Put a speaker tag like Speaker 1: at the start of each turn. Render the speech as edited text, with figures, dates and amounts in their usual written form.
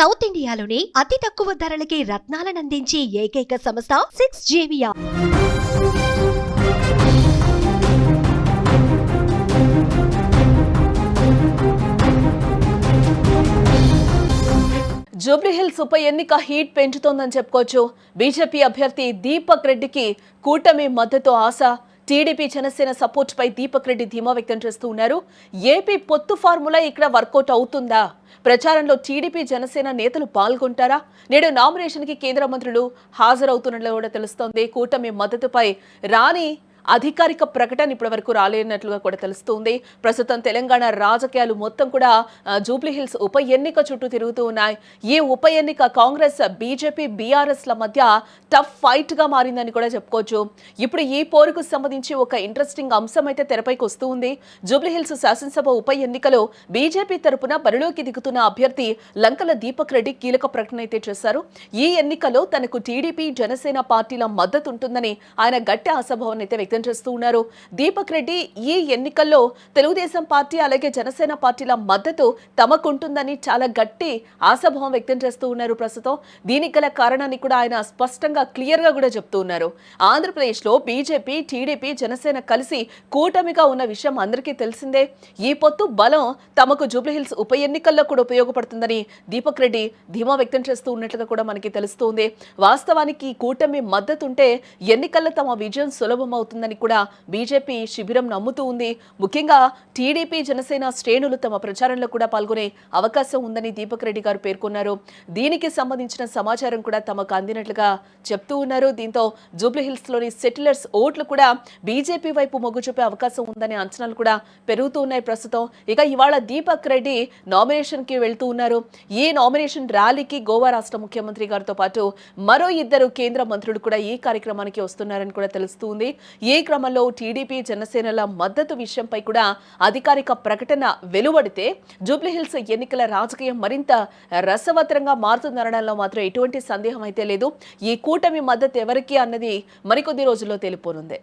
Speaker 1: South ఇండియాలోని అతి తక్కువ ధరలకి రత్నాలనందించే ఏకైక సంస్థ 6JVR.
Speaker 2: జూబ్లీహిల్స్ ఉప ఎన్నిక హీట్ పెంచుతోందని చెప్పుకోవచ్చు. బీజేపీ అభ్యర్థి దీపక్ రెడ్డికి కూటమి మద్దతు ఆశ. టీడీపీ జనసేన సపోర్ట్ పై దీపక్ రెడ్డి ధీమా వ్యక్తం చేస్తూ ఉన్నారు. ఏపీ పొత్తు ఫార్ములా ఇక్కడ వర్కౌట్ అవుతుందా? ప్రచారంలో టీడీపీ జనసేన నేతలు పాల్గొంటారా? నేడు నామినేషన్ కి కేంద్ర మంత్రులు హాజరవుతున్నట్లు కూడా తెలుస్తోంది. కూటమి మద్దతుపై రాని అధికారిక ప్రకటన ఇప్పటి వరకు రాలేనట్లుగా కూడా తెలుస్తుంది. ప్రస్తుతం తెలంగాణ రాజకీయాలు మొత్తం కూడా జూబ్లీహిల్స్ ఉప ఎన్నిక చుట్టూ తిరుగుతూ ఉన్నాయి. ఈ ఉప ఎన్నిక కాంగ్రెస్, బీజేపీ, బీఆర్ఎస్ల మధ్య టఫ్ ఫైట్ గా మారిందని కూడా చెప్పుకోవచ్చు. ఇప్పుడు ఈ పోరుకు సంబంధించి ఒక ఇంట్రెస్టింగ్ అంశం అయితే తెరపైకి వస్తూ ఉంది. జూబ్లీహిల్స్ శాసనసభ ఉప ఎన్నికలో బీజేపీ తరపున బరిలోకి దిగుతున్న అభ్యర్థి లంకల దీపక్ రెడ్డి కీలక ప్రకటన అయితే చేశారు. ఈ ఎన్నికలో తనకు టీడీపీ, జనసేన పార్టీల మద్దతు ఉంటుందని ఆయన గట్టి ఆశాభావాన్ని అయితే వ్యక్తం చేస్తూ ఉన్నారు. దీపక్ రెడ్డి ఈ ఎన్నికల్లో తెలుగుదేశం పార్టీ అలాగే జనసేన పార్టీల మద్దతు తమకుంటుందని చాలా గట్టి ఆశాభావం వ్యక్తం చేస్తూ ఉన్నారు. ప్రస్తుతం దీనికి గల కారణాన్ని కూడా ఆయన స్పష్టంగా క్లియర్ గా కూడా చెప్తూ ఉన్నారు. ఆంధ్రప్రదేశ్ లో బీజేపీ, టీడీపీ, జనసేన కలిసి కూటమిగా ఉన్న విషయం అందరికీ తెలిసిందే. ఈ పొత్తు బలం తమకు జూబ్లీహిల్స్ ఉప ఎన్నికల్లో కూడా ఉపయోగపడుతుందని దీపక్ రెడ్డి ధీమా వ్యక్తం చేస్తూ ఉన్నట్లుగా కూడా మనకి తెలుస్తోంది. వాస్తవానికి కూటమి మద్దతు ఉంటే ఎన్నికల్లో తమ విజయం సులభమవుతుంది కూడా బీజేపీ శిబిరం నమ్ముతూ ఉంది. ముఖ్యంగా టీడీపీ, జనసేన శ్రేణులు తమ ప్రచారంలో కూడా పాల్గొనే అవకాశం ఉందని దీపక్ రెడ్డి గారు పేర్కొన్నారు. దీనికి సంబంధించిన సమాచారం కూడా తమకు అందినట్లుగా చెప్తూ ఉన్నారు. దీంతో జూబ్లీహిల్స్ లోని సెటిలర్స్ ఓట్లు కూడా బీజేపీ వైపు మొగ్గు చూపే అవకాశం ఉందనే అంచనాలు కూడా పెరుగుతూ ఉన్నాయి ప్రస్తుతం. ఇక ఇవాళ దీపక్ రెడ్డి నామినేషన్ కి వెళ్తూ ఉన్నారు. ఈ నామినేషన్ ర్యాలీకి గోవా రాష్ట్ర ముఖ్యమంత్రి గారితో పాటు మరో 2 కేంద్ర మంత్రులు కూడా ఈ కార్యక్రమానికి వస్తున్నారని కూడా తెలుస్తుంది. ఈ క్రమంలో టీడీపీ, జనసేనల మద్దతు విషయంపై కూడా అధికారిక ప్రకటన వెలువడితే జూబ్లీహిల్స్ ఎన్నికల రాజకీయం మరింత రసవత్తరంగా మారుతుందనడంలో మాత్రం ఎటువంటి సందేహం అయితే లేదు. ఈ కూటమి మద్దతు ఎవరికి అన్నది మరికొద్ది రోజుల్లో తెలిపోనుంది.